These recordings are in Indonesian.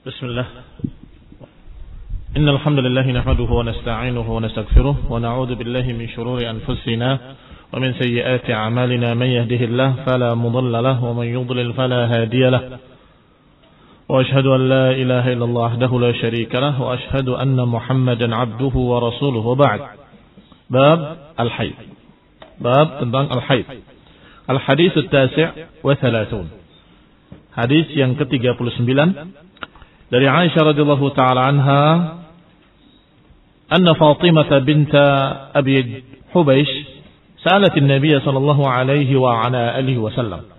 بسم الله إن الحمد لله نحمده ونستعينه ونستغفره ونعوذ بالله من شرور أنفسنا ومن سيئات أعمالنا من يهده الله فلا مضل له ومن يضلل فلا هادي له وأشهد أن لا إله إلا الله وحده لا شريك له وأشهد أن محمدا عبده ورسوله وبعد باب الحيض باب tentang الحيض الحديث التاسع وثلاثون hadis yang ke-39 dari Aisyah radhiyallahu taala anha anna Fatimah bint Abi Hubaysh sa'alat an-nabiy sallallahu alaihi wa ala alihi wasallam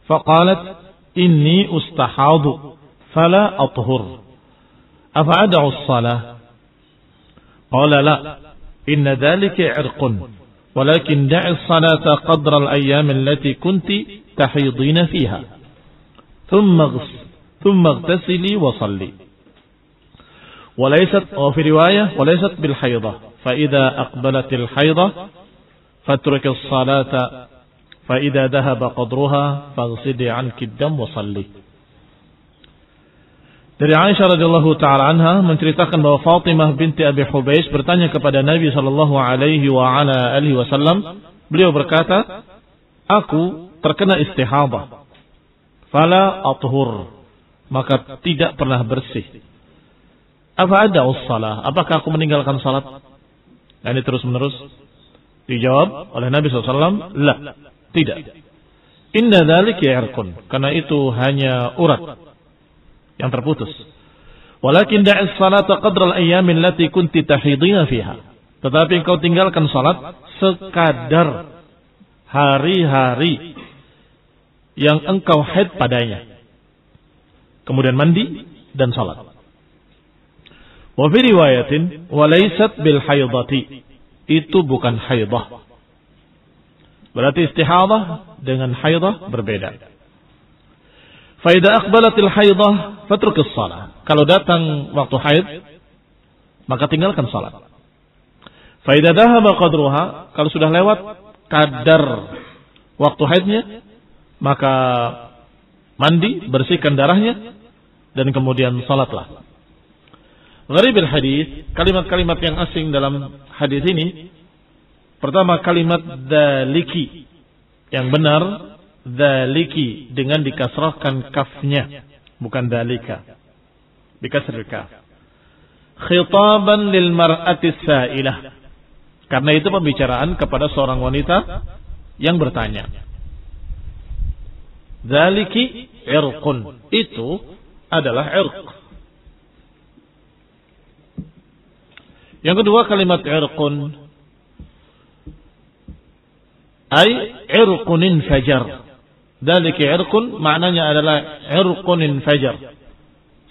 faqalat inni ustahadu fala athhur afa ad'u as-salah qala la inna dhalika 'irqun walakin da'i as-salata qadra al-ayyam allati kunti tahidina fiha ثم اغتسلي وصلي وليست وفي رواية وليست بالحيضة فإذا أقبلت الحيضة فاترك الصلاة فإذا ذهب قدرها فاغسلي عنك الدم وصلي. Dari Aisyah radhiyallahu taala anha menceritakan bahwa Fatimah binti Abi Hubaysh bertanya kepada Nabi sallallahu alaihi wa ala alihi wasallam, beliau berkata, aku terkena istihadah, fala athhur, maka tidak pernah bersih. Apa ada ussalah? Apakah aku meninggalkan salat? Nah, ini terus menerus dijawab oleh Nabi SAW, la, tidak. Inna dzalika irqun, karena itu hanya urat yang terputus. Walakin da'i salata qadra al-ayyam allati kunti tahidina fiha. Tetapi engkau tinggalkan salat sekadar hari-hari yang engkau haid padanya. Kemudian mandi dan salat. Wa fi riwayatin walaysat bil haidati, itu bukan haidah. Berarti istihadah dengan haidah berbeda. Fa idza aqbalatil haidah fatrukis shalah. Kalau datang waktu haid maka tinggalkan salat. Fa idza dhahaba qadruha, kalau sudah lewat kadar waktu haidnya maka mandi, bersihkan darahnya, dan kemudian salatlah. Gharibil hadis, kalimat-kalimat yang asing dalam hadis ini. Pertama kalimat dzaliki, yang benar dzaliki dengan dikasrahkan kafnya, bukan dzalika, bikasril kaf. Khitaban lil mar'ati sa'ilah, karena itu pembicaraan kepada seorang wanita yang bertanya. Dzaliki irqun, itu adalah irq. Yang kedua kalimat irqun ay irqunin fajar. Dzalika irqun maknanya adalah irqunin fajar,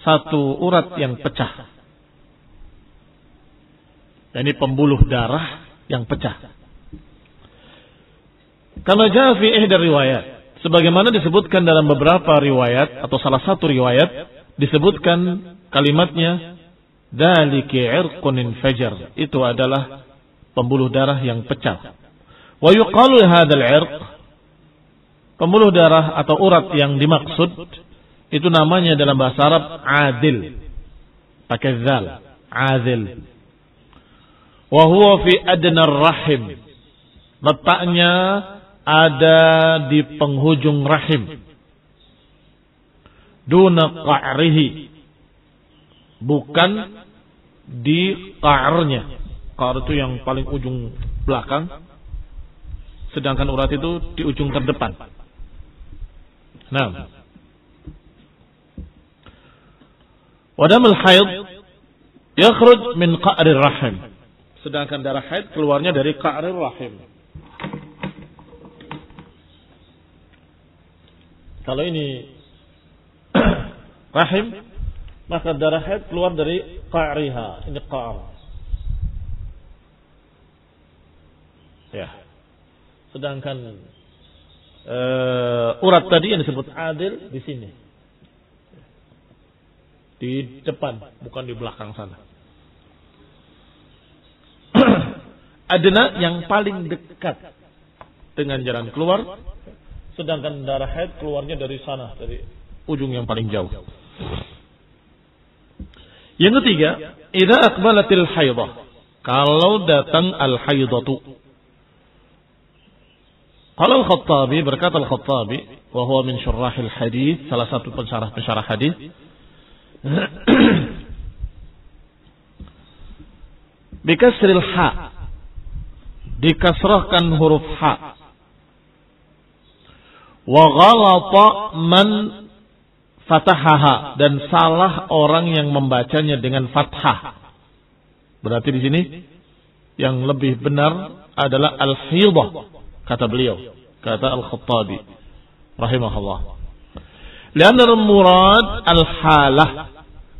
satu urat yang pecah. Ini pembuluh darah yang pecah. Kama jaa fi ihda riwayat, sebagaimana disebutkan dalam beberapa riwayat atau salah satu riwayat disebutkan kalimatnya dzalika irqun fajar, itu adalah pembuluh darah yang pecah. Wa yuqalu hadzal irq, pembuluh darah atau urat yang dimaksud itu namanya dalam bahasa Arab adil, pakai zal, adil. Wa huwa fi adna rahim, letaknya ada di penghujung rahim. Duna qa'rihi, bukan di qa'rnya. Qa'r itu yang paling ujung belakang, sedangkan urat itu di ujung terdepan. Nah, wadamul haid yakhruj min qa'rir rahim, sedangkan darah haid keluarnya dari qa'rir rahim. Kalau ini rahim, maka darah haid keluar dari qa'riha. Ini qa'r. Ya. Sedangkan urat tadi yang disebut adil di sini, di depan, bukan di belakang sana. Adna yang paling dekat dengan jalan keluar, sedangkan darah haid keluarnya dari sana, dari ujung yang paling jauh. Yang ketiga, idza aqbalatil haidah. Kalau datang al-haidatu. Qala al-Khattabi, berkata al-Khattabi, wa huwa min syurahil hadis, salah satu pensyarah hadis. Bikasril ha, dikasrahkan huruf ha. Wa ghalata man fatahaha, dan salah orang yang membacanya dengan fathah. Berarti di sini yang lebih benar adalah al-hidah, kata beliau, kata al-Khattabi rahimahullah. Lianna al-murad al-halah,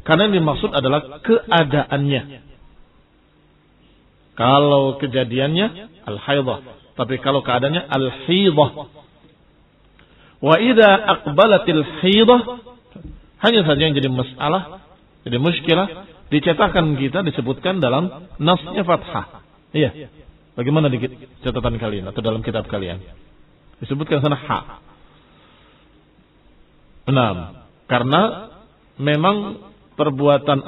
karena yang dimaksud adalah keadaannya. Kalau kejadiannya al-haidah, tapi kalau keadaannya al-hidah. Wa idza aqbalatil hidah, hanya saja yang jadi masalah, jadi muskilah, dicetakan kita disebutkan dalam nasnya fathah. Iya. Bagaimana di catatan kalian atau dalam kitab kalian? Disebutkan sana ha. Benar. Karena memang perbuatan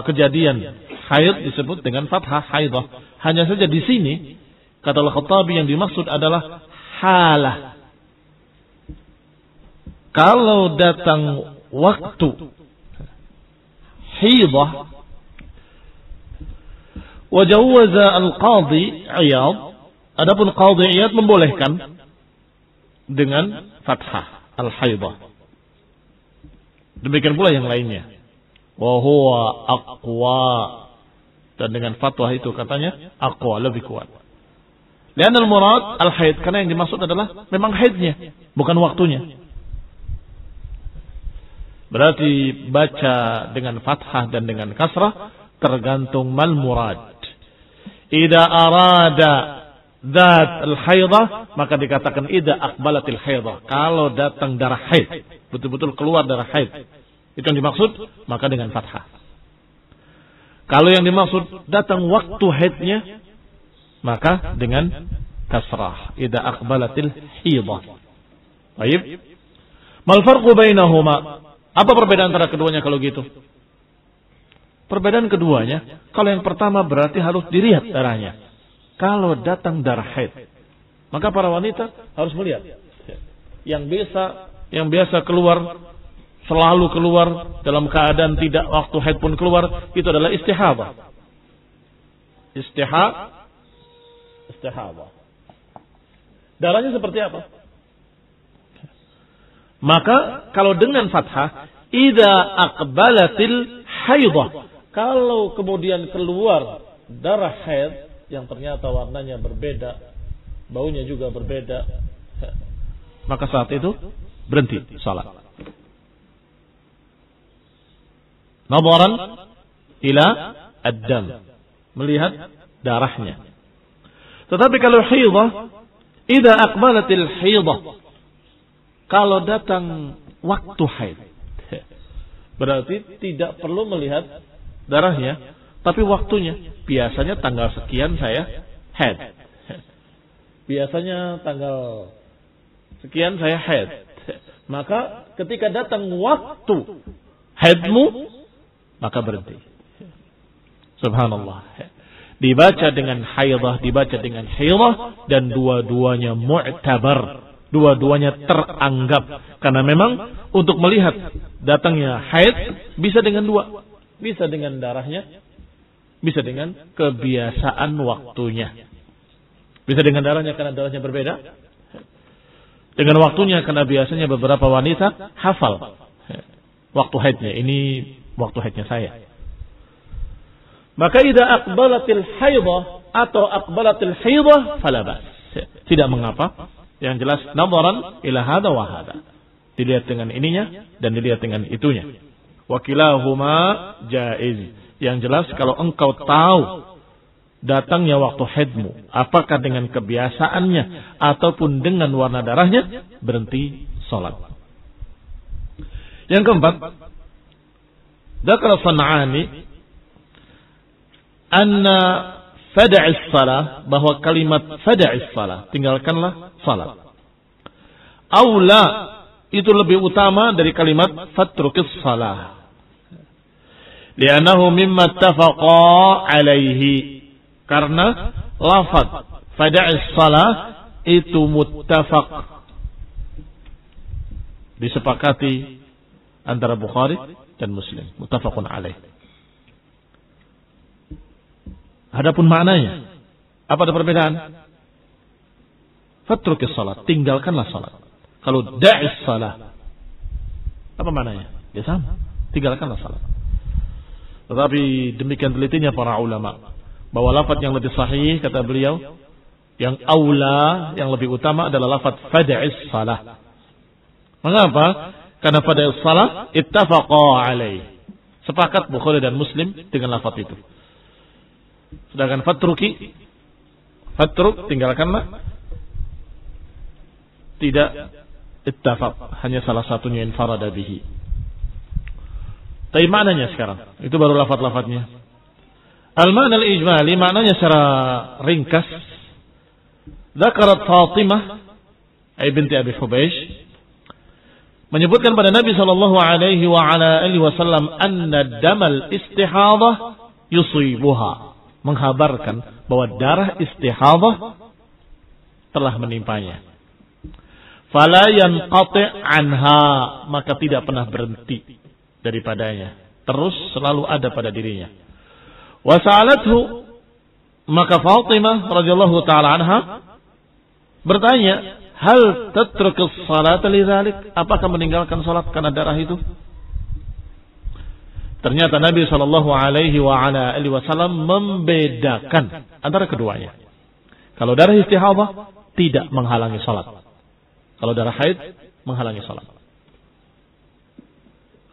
kejadian haid disebut dengan fathah haidah. Hanya saja di sini kata Al-Khattabi yang dimaksud adalah halah. Kalau datang waktu haidah, wajawwaza al-Qadhi Iyad, adapun Qadhi Iyad membolehkan dengan fathah al-haidah. Demikian pula yang lainnya. Wa huwa aqwa, dan dengan fatwa itu katanya aqwa, lebih kuat. Lian al-murad al-haid, karena yang dimaksud adalah memang haidnya, bukan waktunya. Berarti baca dengan fathah dan dengan kasrah tergantung mal murad. Idza arada dzat al-haidah, maka dikatakan idza aqbalatil haidah. Kalau datang darah haid, betul-betul keluar darah haid, itu yang dimaksud, maka dengan fathah. Kalau yang dimaksud datang waktu haidnya, maka dengan kasrah. Idza aqbalatil haidah. Baik. Mal farqu bainahuma? Apa perbedaan antara keduanya kalau gitu? Perbedaan keduanya, kalau yang pertama berarti harus dilihat darahnya. Kalau datang darah haid, maka para wanita harus melihat. Yang biasa keluar, selalu keluar dalam keadaan tidak waktu haid pun keluar, itu adalah istihadah. Istihadah. Darahnya seperti apa? Maka kalau dengan fathah, idza aqbalatil haidah, kalau kemudian keluar darah haid yang ternyata warnanya berbeda, baunya juga berbeda, maka saat itu berhenti salat. Nadharan ila ad-dam, melihat darahnya. Tetapi kalau haidah, idza aqbalatil haidah, kalau datang waktu haid, berarti tidak perlu melihat darahnya, tapi waktunya. Biasanya tanggal sekian saya haid. Biasanya tanggal sekian saya haid. Maka ketika datang waktu haidmu, maka berhenti. Subhanallah. Dibaca dengan haidah, dibaca dengan haidah, dan dua-duanya mu'tabar. Dua-duanya teranggap. Karena memang untuk melihat datangnya haid bisa dengan dua. Bisa dengan darahnya, bisa dengan kebiasaan waktunya. Bisa dengan darahnya karena darahnya berbeda. Dengan waktunya karena biasanya beberapa wanita hafal waktu haidnya. Ini waktu haidnya saya. Maka idza aqbalatil haidah atau aqbalatil haidah fala bas. Tidak mengapa. Yang jelas nadharan ila hada wa hada. Dilihat dengan ininya dan dilihat dengan itunya. Wa kilahuma jaiz. Yang jelas kalau engkau tahu datangnya waktu haidmu, apakah dengan kebiasaannya ataupun dengan warna darahnya, berhenti salat. Yang keempat, dzakara San'ani anna fada'is salah, bahwa kalimat fada'is salah, tinggalkanlah salat, aula, itu lebih utama dari kalimat fatrukis salah. Li'annahu mimma ittafaqa alaihi. Karena lafaz fada'is salah itu muttafaq, disepakati antara Bukhari dan Muslim, muttafaqun alaih. Adapun maknanya, apa ada perbedaan? Fatrukis salat, tinggalkanlah salat. Kalau da'is salah, apa maknanya? Ya sama, tinggalkanlah salat. Tetapi demikian telitinya para ulama, bahwa lafaz yang lebih sahih, kata beliau, yang aula, yang lebih utama adalah lafaz fada'is salah. Mengapa? Karena fada'is salah ittafaqa alaih. Sepakat Bukhari dan Muslim dengan lafaz itu. Sedangkan fatruk, tinggalkanlah, tidak ittafaq, hanya salah satunya infarada bihi. Tapi maknanya sekarang, itu baru lafaz-lafaznya. Al-ma'na al-ijmali, maknanya secara ringkas. Dzakarat Fatimah binti Abi Hubeish menyebutkan pada Nabi sallallahu alaihi wa ala alihi wasallam anna damal istihadah yusibuha, menghabarkan bahwa darah istihadah telah menimpanya. Fala yanqati' anha, maka tidak pernah berhenti daripadanya, terus selalu ada pada dirinya. Wa sa'alathu, maka Fatimah radhiyallahu taala anha bertanya, hal tatrukus salata lidzalik, apakah meninggalkan salat karena darah itu? Ternyata Nabi sallallahu alaihi wa ala alihi wasallam membedakan antara keduanya. Kalau darah istihadah tidak menghalangi salat. Kalau darah haid menghalangi salat.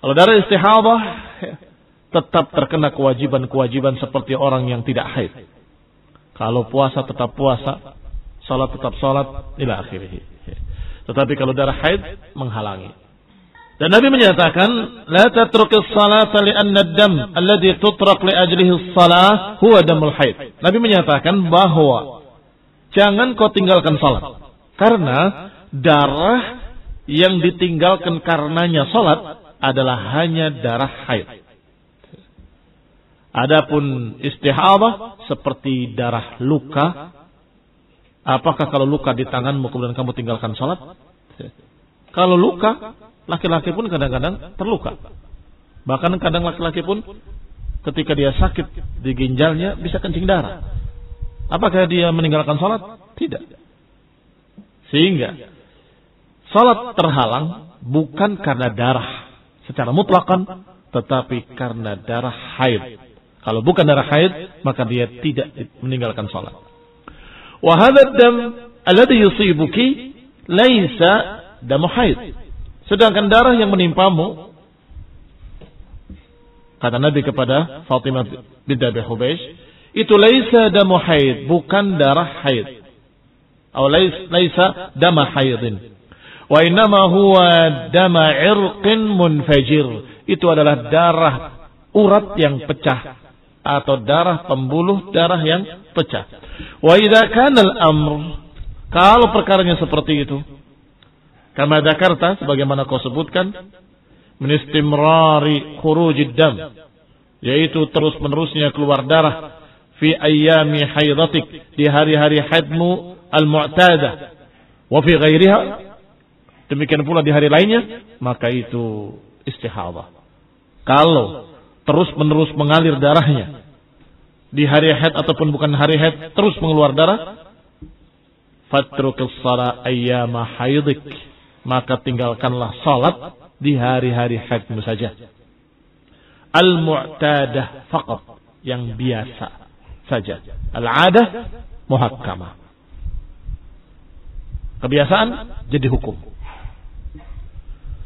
Kalau darah istihadah tetap terkena kewajiban-kewajiban seperti orang yang tidak haid. Kalau puasa tetap puasa, salat tetap salat, ila akhirih. Tetapi kalau darah haid menghalangi. Dan Nabi menyatakan, la tatrukis salata li'anna ad-dam alladhi tutraq li ajlihi as-salah huwa damul haid. Nabi menyatakan bahwa jangan kau tinggalkan salat, karena darah yang ditinggalkan karenanya salat adalah hanya darah haid. Adapun istihadah seperti darah luka. Apakah kalau luka di tanganmu kemudian kamu tinggalkan salat? Kalau luka, laki-laki pun kadang-kadang terluka. Bahkan kadang laki-laki pun ketika dia sakit di ginjalnya bisa kencing darah. Apakah dia meninggalkan salat? Tidak. Sehingga salat terhalang bukan karena darah secara mutlakan, tetapi karena darah haid. Kalau bukan darah haid, maka dia tidak meninggalkan salat. Wa hadzal dam alladhi yusibuki laisa damu haid. Sedangkan darah yang menimpamu, kata Nabi kepada Fatimah binti Abi Hubeish, itu laisa damu haid, bukan darah haid. Atau laisa dama haidin. Wa innama huwa dama irqin munfajir. Itu adalah darah urat yang pecah, atau darah pembuluh darah yang pecah. Wa idza kana al-amr, kalau perkaranya seperti itu, kama dzakarta, sebagaimana kau sebutkan, min istimrari khurujid dam, yaitu terus-menerusnya keluar darah, fi ayyami haidatik, di hari-hari haidmu al-mu'tadah, wa fi ghairiha, demikian pula di hari lainnya, maka itu istihadah. Kalau terus-menerus mengalir darahnya di hari haid ataupun bukan hari haid, terus mengeluar darah, fatrukis salat ayyama haidik, maka tinggalkanlah salat di hari-hari haidmu saja. Al-mu'tadah faqat, yang biasa saja. Al-'adah muhakkamah, kebiasaan jadi hukum.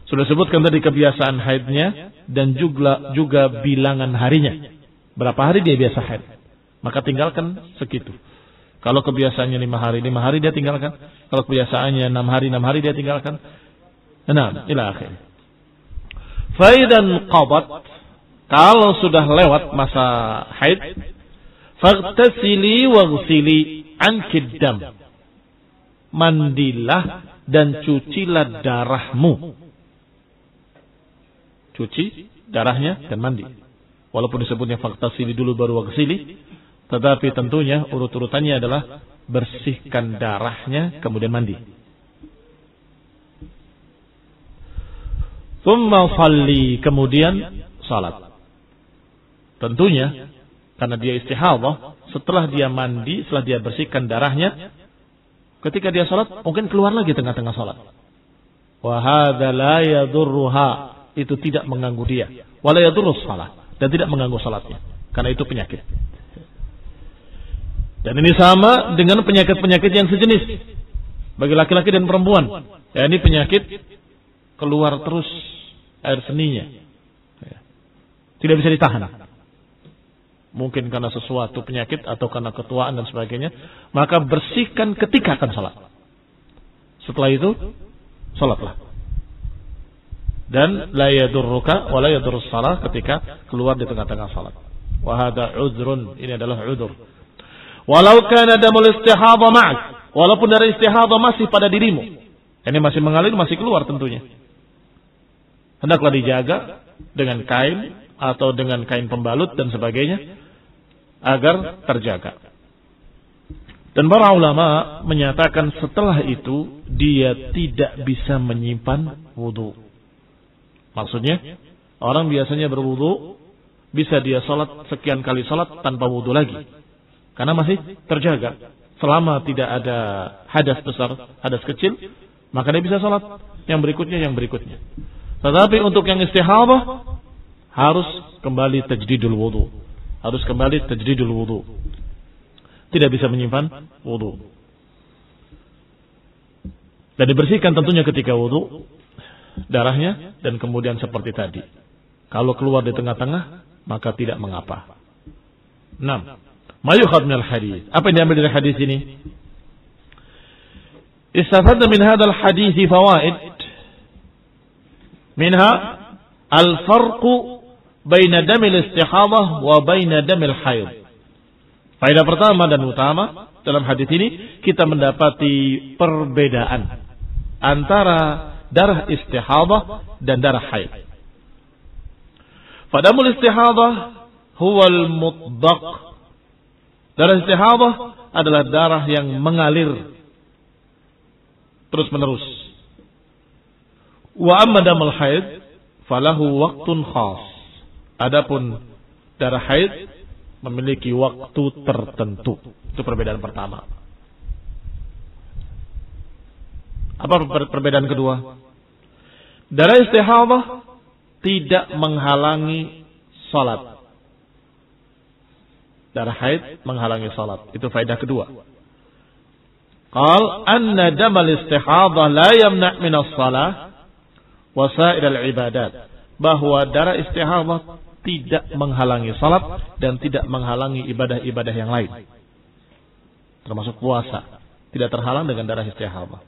Sudah sebutkan tadi kebiasaan haidnya dan juga bilangan harinya. Berapa hari dia biasa haid, maka tinggalkan segitu. Kalau kebiasaannya 5 hari dia tinggalkan. Kalau kebiasaannya 6 hari dia tinggalkan. Ila akhir. Faidan qabat, kalau sudah lewat masa haid, faghtasili waghsili ankid dam, mandilah dan cucilah darahmu. Cuci darahnya dan mandi. Walaupun disebutnya faktasili dulu baru wagsili, tetapi tentunya urut-urutannya adalah bersihkan darahnya kemudian mandi. Tsumma shalli, kemudian salat. Tentunya karena dia istihadhah, setelah dia mandi, setelah dia bersihkan darahnya, ketika dia salat mungkin keluar lagi tengah-tengah salat. Wa hadza la yadurruha, itu tidak mengganggu dia. Wa la yadurrus shalah, dan tidak mengganggu salatnya karena itu penyakit. Dan ini sama dengan penyakit-penyakit yang sejenis bagi laki-laki dan perempuan. Ya, ini penyakit keluar terus air seninya. Tidak bisa ditahan. Mungkin karena sesuatu penyakit atau karena ketuaan dan sebagainya, maka bersihkan ketika akan salat. Setelah itu salatlah. Dan la yadurruka wa la yadurrus shalah, ketika keluar di tengah-tengah salat. Wa hadza uzrun, ini adalah udzur. Walau kana damul istihadha ma'ak, walaupun darah istihadha masih pada dirimu. Ini masih mengalir, masih keluar tentunya. Hendaklah dijaga dengan kain atau dengan kain pembalut dan sebagainya agar terjaga. Dan para ulama menyatakan setelah itu dia tidak bisa menyimpan wudu. Maksudnya orang biasanya berwudu, bisa dia salat sekian kali salat tanpa wudu lagi, karena masih terjaga. Selama tidak ada hadas besar, hadas kecil, maka dia bisa salat yang berikutnya. Tetapi untuk yang istihadhah harus kembali tajdidul wudu. Tidak bisa menyimpan wudu. Dan dibersihkan tentunya ketika wudu darahnya, dan kemudian seperti tadi, kalau keluar di tengah-tengah maka tidak mengapa. 6. Ma yukhad minal hadis. Apa yang diambil dari hadis ini? Istafadna min hadzal hadis fawaid. Minha al-farqu baina damil istihadhah wa baina damil haid. Faedah pertama dan utama dalam hadis ini, kita mendapati perbedaan antara darah istihadhah dan darah haid. Fadamul istihadhah huwal mutdaq. Darah istihadhah adalah darah yang mengalir terus menerus. Wa amma damul haid falahu waqtun khas. Adapun darah haid memiliki waktu tertentu. Itu perbedaan pertama. Apa perbedaan kedua? Darah istihadhah tidak menghalangi salat. Darah haid menghalangi salat. Itu faedah kedua. Qal anna damal istihadhah la yamna' min as-salah wa sa'iril ibadat. Bahwa darah istihadhah tidak menghalangi salat dan tidak menghalangi ibadah-ibadah yang lain, termasuk puasa, tidak terhalang dengan darah istihadhah.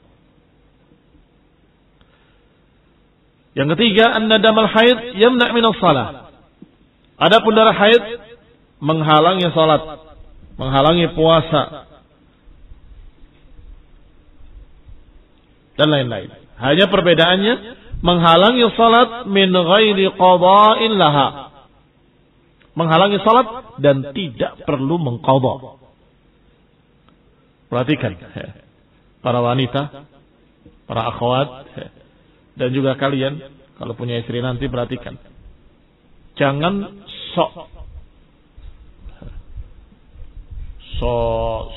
Yang ketiga, anna damal haid yamna' min as-salah. Adapun darah haid menghalangi salat, menghalangi puasa dan lain-lain. Hanya perbedaannya, menghalangi salat min ghairi qada'in laha. Menghalangi salat dan tidak perlu mengqadha. Perhatikan para wanita, para akhwat, dan juga kalian kalau punya istri nanti, perhatikan. Jangan sok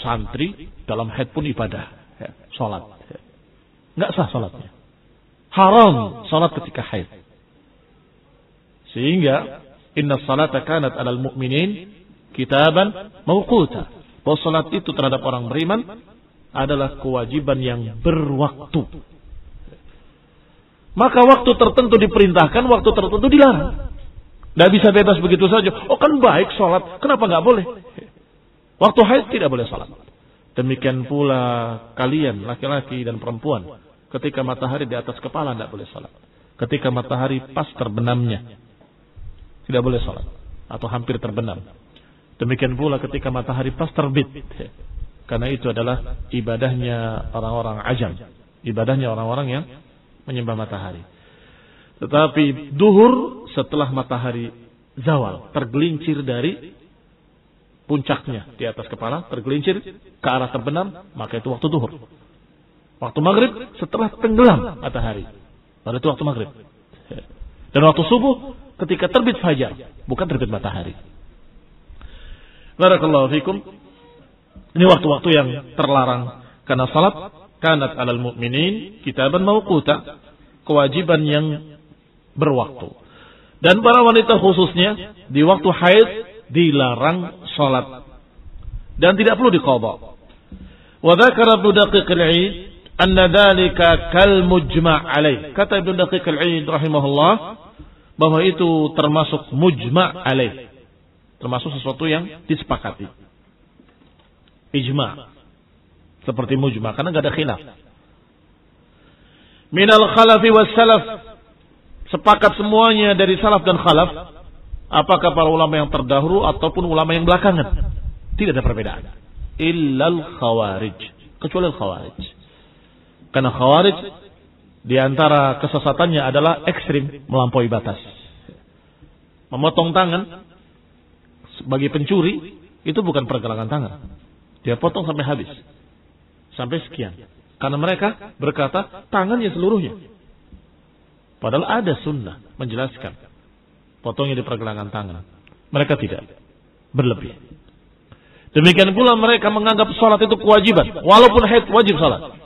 santri dalam haid pun ibadah, salat. Enggak sah salatnya. Haram salat ketika haid. Sehingga inna salata kanat alal mu'minin kitaban mawquta. Bahwa salat itu terhadap orang beriman adalah kewajiban yang berwaktu. Maka waktu tertentu diperintahkan, waktu tertentu dilarang. Tidak bisa bebas begitu saja. Oh kan baik salat, kenapa nggak boleh? Waktu haid tidak boleh salat. Demikian pula kalian laki-laki dan perempuan, ketika matahari di atas kepala tidak boleh salat. Ketika matahari pas terbenamnya tidak boleh salat, atau hampir terbenam. Demikian pula ketika matahari pas terbit, karena itu adalah ibadahnya orang-orang ajam, ibadahnya orang-orang yang menyembah matahari. Tetapi duhur setelah matahari zawal, tergelincir dari puncaknya di atas kepala, tergelincir ke arah terbenam, maka itu waktu zuhur. Waktu maghrib setelah tenggelam matahari, pada itu waktu maghrib. Dan waktu subuh ketika terbit fajar, bukan terbit matahari. Barakallahu fikum. Ini waktu-waktu yang terlarang karena salat kanat 'alal mu'minin kitaban mawquta, kewajiban yang berwaktu. Dan para wanita khususnya di waktu haid dilarang salat dan tidak perlu diqadha. Wa dzakara Ibnu Daqiq al-'Id anna dzalika kal mujma' alaih. Kata Ibnu Daqiq al-'Id rahimahullah bahwa itu termasuk mujma' alaih. Termasuk sesuatu yang disepakati. Ijma'. Seperti mujma' karena enggak ada khilaf. Minal khalafi was salaf. Sepakat semuanya dari salaf dan khalaf. Apakah para ulama yang terdahulu ataupun ulama yang belakangan. Tidak ada perbedaan. Illal khawarij. Kecuali khawarij. Karena khawarij di antara kesesatannya adalah ekstrim, melampaui batas. Memotong tangan bagi pencuri itu bukan pergelangan tangan. Dia potong sampai habis. Sampai sekian. Karena mereka berkata tangannya seluruhnya. Padahal ada sunnah menjelaskan potongnya di pergelangan tangan. Mereka tidak berlebih. Demikian pula mereka menganggap sholat itu kewajiban. Walaupun haid wajib sholat.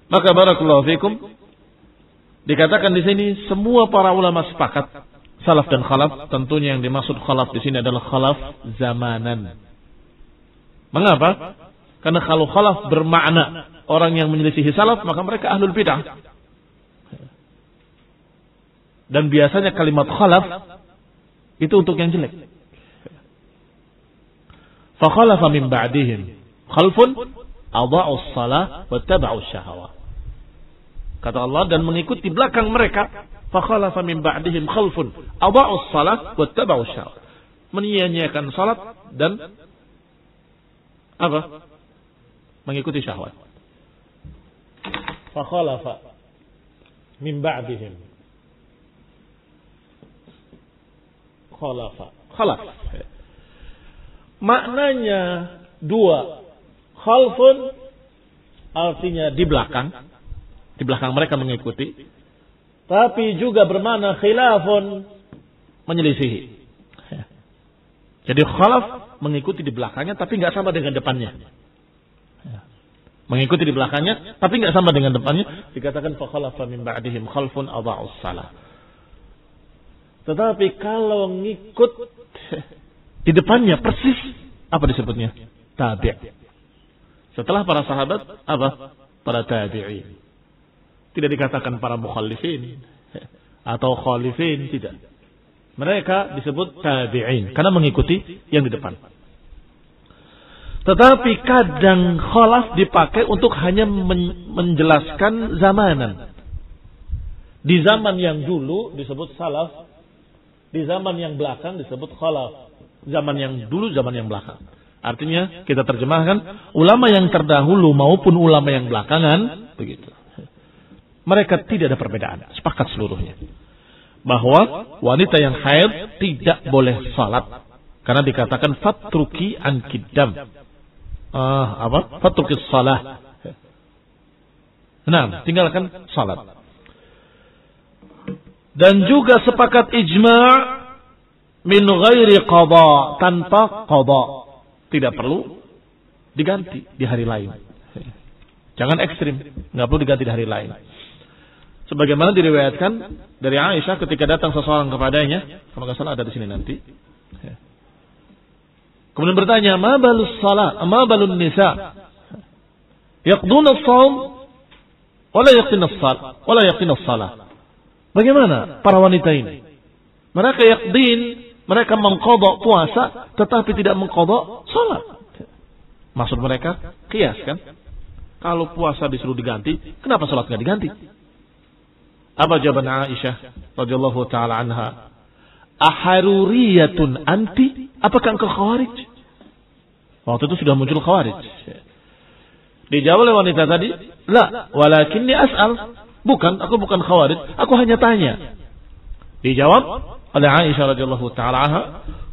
Maka barakallahu fikum. Dikatakan di sini semua para ulama sepakat. Salaf dan khalaf. Tentunya yang dimaksud khalaf di sini adalah khalaf zamanan. Mengapa? Karena kalau khalaf bermakna orang yang menyelisihi salaf, maka mereka ahlul bid'ah. Dan biasanya kalimat khalaf itu untuk yang jelek. Fa khalafa min ba'dihim khalfun adha'us shalah wa taba'us syahawat. Kata Allah, dan mengikuti belakang mereka, fa khalafa min ba'dihim khalfun adha'us shalah wa taba'us syahawat. Menyia-nyiakan salat dan apa? Mengikuti syahwat. Fa khalafa min ba'dihim khalafa. Khalaf. Maknanya dua. Khalfun artinya di belakang. Di belakang mereka mengikuti. Tapi juga bermakna khilafun, menyelisihi. Jadi khalaf mengikuti di belakangnya tapi enggak sama dengan depannya. Mengikuti di belakangnya tapi enggak sama dengan depannya. Dikatakan fa khalafa min ba'dihim khalfun adha'us shalah. Tetapi kalau ngikut di depannya persis, apa disebutnya? Tabi'. Setelah para sahabat, apa? Para tabi'in. Tidak dikatakan para mukhalifin atau khalifin, tidak. Mereka disebut tabi'in karena mengikuti yang di depan. Tetapi kadang khalaf dipakai untuk hanya menjelaskan zamanan. Di zaman yang dulu disebut salaf. Di zaman yang belakang disebut khalaf. Zaman yang dulu, zaman yang belakang. Artinya kita terjemahkan ulama yang terdahulu maupun ulama yang belakangan, begitu. Mereka tidak ada perbedaan, sepakat seluruhnya. Bahwa wanita yang haid tidak boleh salat. Karena dikatakan fatruki an kiddam. Fatruki salah. Nah, tinggalkan salat. Dan juga sepakat ijma' min ghairi qadha, tanpa qadha. Tidak perlu diganti di hari lain. Jangan ekstrim, enggak perlu diganti di hari lain. Sebagaimana diriwayatkan dari Aisyah ketika datang seseorang kepadanya, kalau enggak salah ada di sini nanti. Kemudian bertanya, "Ma balus salat, ma balun nisa? Yaqduna as-shaum wa la yaqdina as-salat, wa la yaqdina as-salat." Bagaimana para wanita ini? Mereka yaqdin, mereka mengqadha puasa tetapi tidak mengqadha salat. Maksud mereka qiyas kan? Kalau puasa disuruh diganti, kenapa salat enggak diganti? Apa jawaban Aisyah radhiyallahu taala anha? Aharuriyatun anti? Apakah engkau khawarij? Waktu itu sudah muncul khawarij. Dijawab oleh wanita tadi, "La, walakinni as'al." Bukan, aku bukan khawarij, aku hanya tanya. Dijawab oleh Aisyah radhiyallahu taala anha,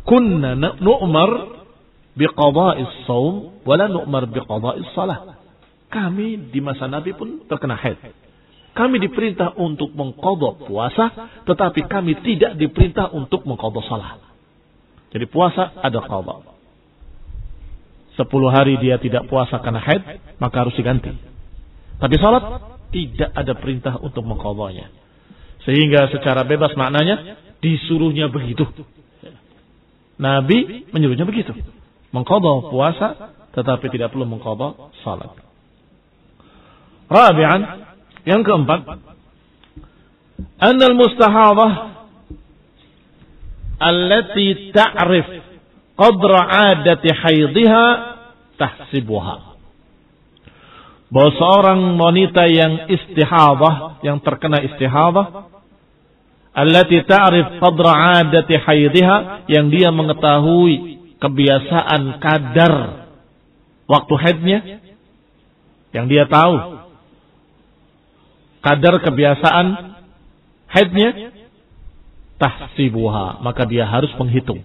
"Kunna nu'mar biqada'is shaum wa la nu'mar biqada'is shalah." Kami di masa Nabi pun terkena haid. Kami diperintah untuk mengqadha puasa, tetapi kami tidak diperintah untuk mengqadha salat. Jadi puasa ada qadha. 10 hari dia tidak puasa karena haid, maka harus diganti. Tapi salat tidak ada perintah untuk mengqadhanya. Sehingga secara bebas maknanya disuruhnya begitu. Nabi menyuruhnya begitu. Mengqadha puasa tetapi tidak perlu mengqadha salat. Rabi'an, yang keempat, annal mustahadhah allati ta'rif qadra 'adati haidha tahsibuha. Bahwa seorang wanita yang istihadhah, yang terkena istihadhah, allati ta'rif qadra 'adati haidha, yang dia mengetahui kebiasaan kadar waktu haidnya, yang dia tahu kadar kebiasaan haidnya, tahsibuha, maka dia harus menghitung.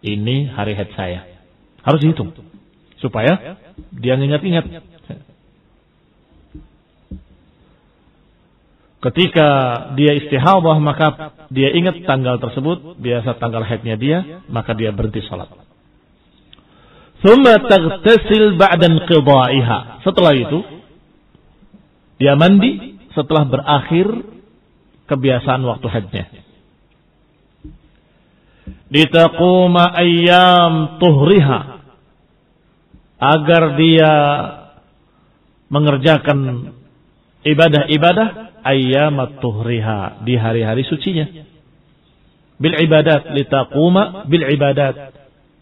Ini hari haid saya. Harus dihitung supaya dia ingat-ingat. Ketika dia istihadhah, maka dia ingat tanggal tersebut, biasa tanggal haidnya dia, maka dia berhenti salat. Tsumma taghtasil ba'da inqidha'iha. Setelah itu dia mandi setelah berakhir kebiasaan waktu haidnya. Litaquma ayyam tuhriha, agar dia mengerjakan ibadah-ibadah ayyamat tuhriha, di hari-hari sucinya. Bil ibadat, litaquma bil ibadat.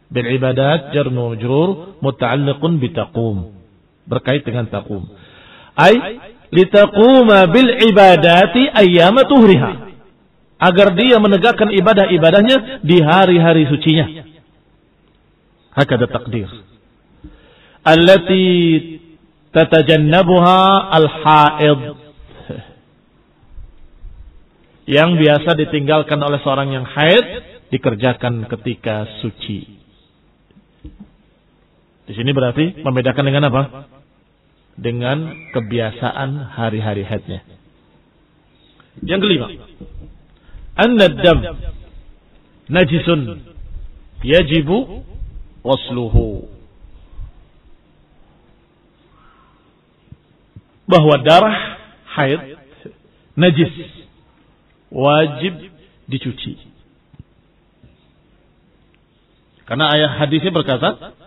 Bil ibadat jar majrur muta'alliqun bitaqum, berkait dengan taqum. Litaquma bil ibadati ayyamat tuhriha, agar dia menegakkan ibadah-ibadahnya di hari-hari sucinya. Hakada takdir. Allati tatajannabuha al-haid, yang biasa ditinggalkan oleh seorang yang haid, dikerjakan ketika suci. Di sini berarti membedakan dengan apa? Dengan kebiasaan hari-hari haidnya. Yang kelima, an-dam najisun yajibu wasluhu, bahwa darah haid najis, wajib dicuci. Karena ayat hadisnya berkata,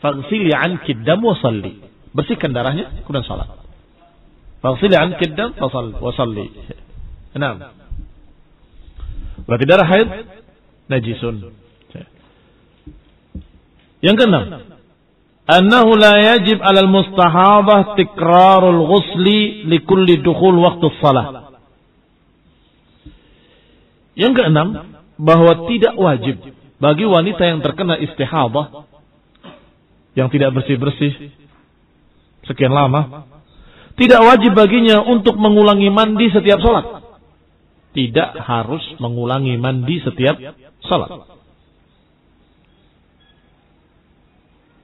faghsili anki dam wa salli, bersihkan darahnya kemudian salat. Faghsili anki dam wa salli. Enam. Berarti darah haid najisun. Yang keenam, annahu la yajib 'alal mustahadhah tikrarul ghusli likulli dukhul waqti shalah. Yang keenam, bahwa tidak wajib bagi wanita yang terkena istihadhah, yang tidak bersih-bersih sekian lama, tidak wajib baginya untuk mengulangi mandi setiap salat. Tidak harus mengulangi mandi setiap salat.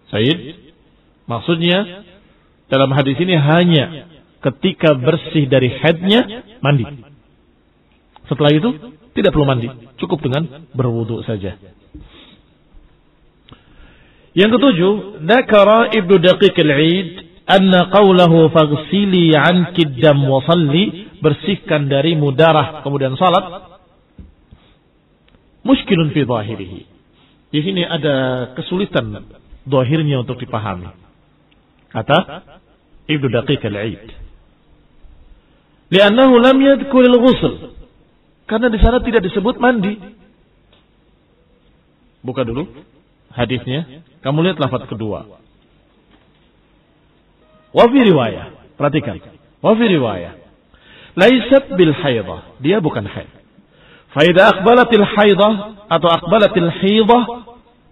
Sayyid, maksudnya dalam hadis ini hanya ketika bersih dari haidnya mandi. Setelah itu tidak perlu mandi, cukup dengan berwudu saja. Yang ketujuh, dzakara Ibnu Daqiq al-Eid anna qawlahu faghsili 'anki dam wa salli, bersihkan darimu darah kemudian salat, muskilun fi zahirihi. Di sini ada kesulitan zahirnya untuk dipahami. Kata Ibnu Daqiq al-Eid, li'annahu lam yadhkur al-ghusl, karena di sana tidak disebut mandi. Buka dulu hadisnya, kamu lihat lafaz kedua. Wa fi riwayah, perhatikan. Wa fi riwayah, laisat bil haidah, dia bukan haid. Fa idza aqbalatil haidah atau aqbalatil haidah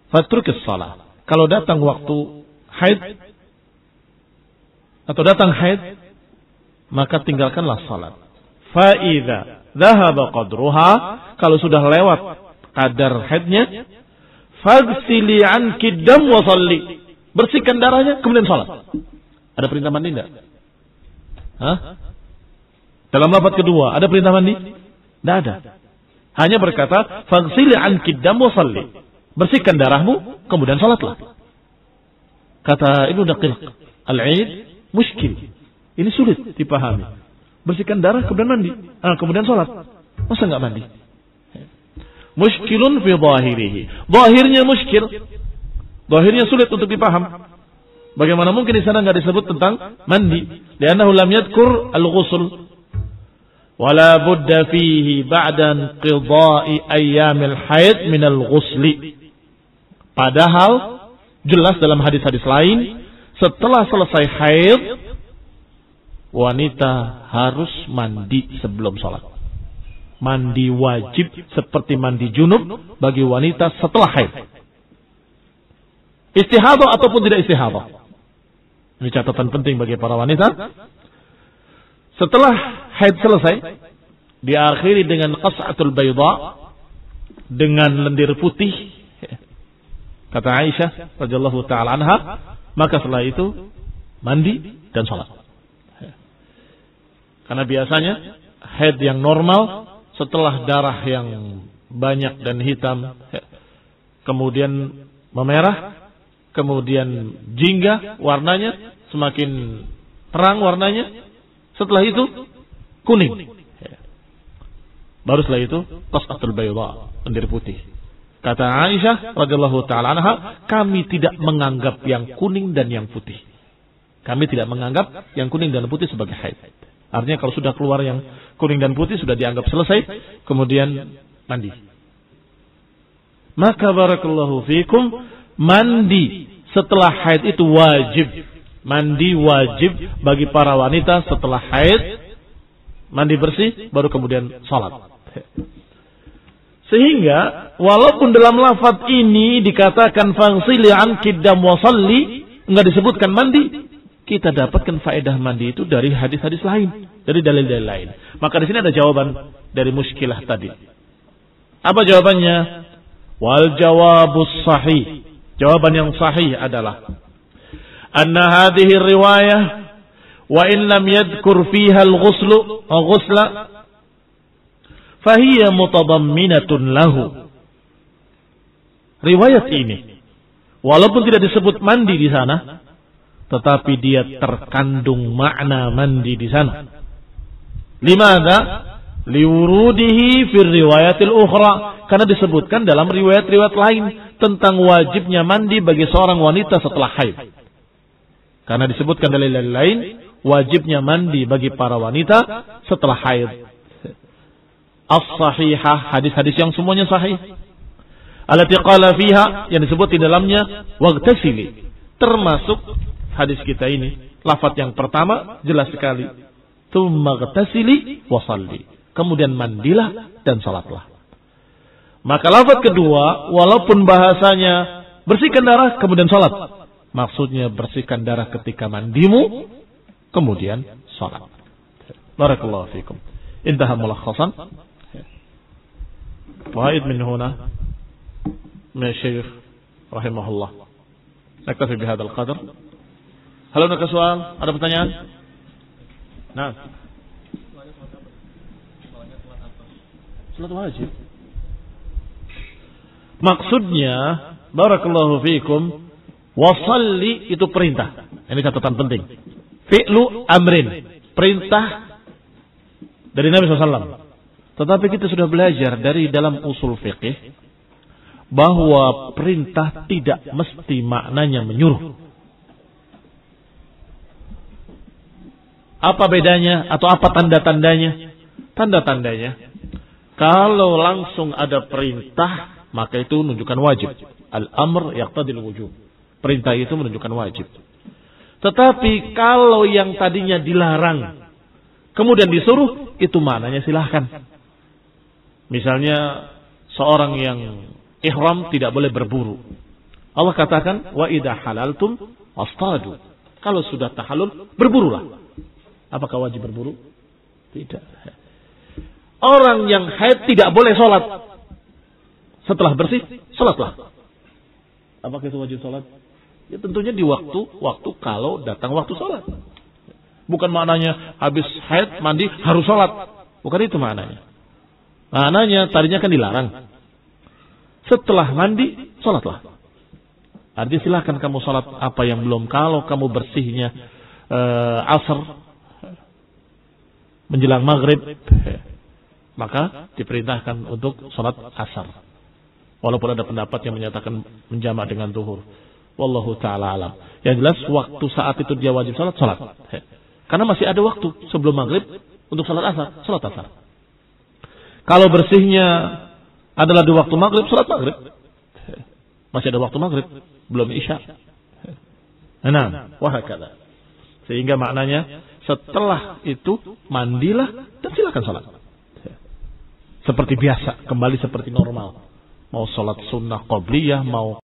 fatrukis shalah. Kalau datang waktu haid atau datang haid, maka tinggalkanlah salat. Fa idza dhahaba qadruha, kalau sudah lewat kadar haidnya, faghsili anki dam wa shalli, bersihkan darahnya kemudian salat. Ada perintah mandi enggak? Dalam lafaz kedua ada perintah mandi? Tidak ada. Hanya berkata faghsili anki dam wa shalli, bersihkan darahmu kemudian salatlah. Kata Ibnu Daqiq Al-Aid, muskil. Ini sulit dipahami. Bersihkan darah kemudian mandi, kemudian salat. Masa enggak mandi? Muskilun fi zahirihi. Zahirnya muskil. Zahirnya sulit untuk dipaham. Bagaimana mungkin di sana enggak disebut tentang mandi? Li'annahu lam yadhkur al-ghusl. Wala budda fihi ba'da inqidha'i ayyamil haid min al-ghusli. Padahal jelas dalam hadis-hadis lain, setelah selesai haid, wanita harus mandi sebelum sholat. Mandi wajib seperti mandi junub bagi wanita setelah haid. Istihadah ataupun tidak istihadah. Ini catatan penting bagi para wanita. Setelah haid selesai, diakhiri dengan qas'atul bayda, dengan lendir putih. Kata Aisyah radhiyallahu taala anha, maka setelah itu mandi dan salat. Karena biasanya haid yang normal setelah darah yang banyak dan hitam, kemudian memerah, kemudian jingga warnanya, semakin terang warnanya, setelah itu kuning. Baru setelah itu qas'atul bayda, lendir putih. Kata Aisyah radhiyallahu taala anha, kami tidak menganggap yang kuning dan yang putih. Kami tidak menganggap yang kuning dan putih sebagai haid. Artinya kalau sudah keluar yang kuning dan putih sudah dianggap selesai, kemudian mandi. Maka barakallahu fikum, mandi setelah haid itu wajib. Mandi wajib bagi para wanita setelah haid. Mandi bersih baru kemudian salat. Sehingga walaupun dalam lafaz ini dikatakan faghsili anki dam wa shalli, enggak disebutkan mandi, kita dapatkan faedah mandi itu dari hadis-hadis lain, dari dalil-dalil lain. Maka di sini ada jawaban dari muskilah tadi. Apa jawabannya? Wal jawabus sahih. Jawaban yang sahih adalah anna hadhihi riwayah wa in lam yadhkur fiha al-ghusla fahiyya mutadamminatun lahu. Riwayat ini walaupun tidak disebut mandi di sana, tetapi dia terkandung makna mandi di sana. Limadha? Liwurudihi fil riwayatil ukhra, karena disebutkan dalam riwayat-riwayat lain tentang wajibnya mandi bagi seorang wanita setelah haid. Karena disebutkan dalil lain wajibnya mandi bagi para wanita setelah haid. As-sahihah, hadis-hadis yang semuanya sahih. Allati qala fiha, yang disebut di dalamnya waghtasili. Termasuk hadis kita ini, lafaz yang pertama jelas sekali. Tsumma ghtasili wa shalli. Kemudian mandilah dan salatlah. Maka lafaz kedua, walaupun bahasanya bersihkan darah kemudian salat, maksudnya bersihkan darah ketika mandimu kemudian salat. Barakallahu fikum. Intaha mulakhasan. Wa'id min huna min Syekh rahimahullah. Naktafi bihadzal qadar. Hal hunaka soal? Ada pertanyaan? Nah. Salat wajib. Maksudnya barakallahu fikum, wasalli itu perintah. Ini catatan penting. Fi'lu amrin, perintah dari Nabi SAW. Tetapi kita sudah belajar dari dalam usul fiqih bahwa perintah tidak mesti maknanya menyuruh. Apa bedanya atau apa tanda-tandanya? Tanda-tandanya, kalau langsung ada perintah, maka itu menunjukkan wajib. Al-amr yaqtadil wujub. Perintah itu menunjukkan wajib. Tetapi kalau yang tadinya dilarang kemudian disuruh, itu maknanya silahkan. Misalnya seorang yang ihram tidak boleh berburu. Allah katakan wa idza halaltum astadu. Kalau sudah tahallul, berburulah. Apakah wajib berburu? Tidak. Orang yang haid tidak boleh sholat. Setelah bersih, sholatlah. Apakah itu wajib sholat? Ya tentunya di waktu kalau datang waktu sholat. Bukan maknanya habis haid mandi harus sholat. Bukan itu maknanya. Maknanya tadinya kan dilarang. Setelah mandi, sholatlah. Artinya silahkan kamu sholat apa yang belum. Kalau kamu bersihnya asar menjelang maghrib, maka diperintahkan untuk sholat asar. Walaupun ada pendapat yang menyatakan menjamak dengan zuhur. Wallahu ta'ala alam. Yang jelas waktu saat itu dia wajib sholat. Karena masih ada waktu sebelum maghrib untuk sholat asar. Kalau bersihnya adalah di waktu maghrib, sholat maghrib. Masih ada waktu maghrib, belum isya. Nah, wahakala. Sehingga maknanya setelah itu mandilah dan silakan sholat. Seperti biasa, kembali seperti normal. Mau sholat sunnah qobliyah, mau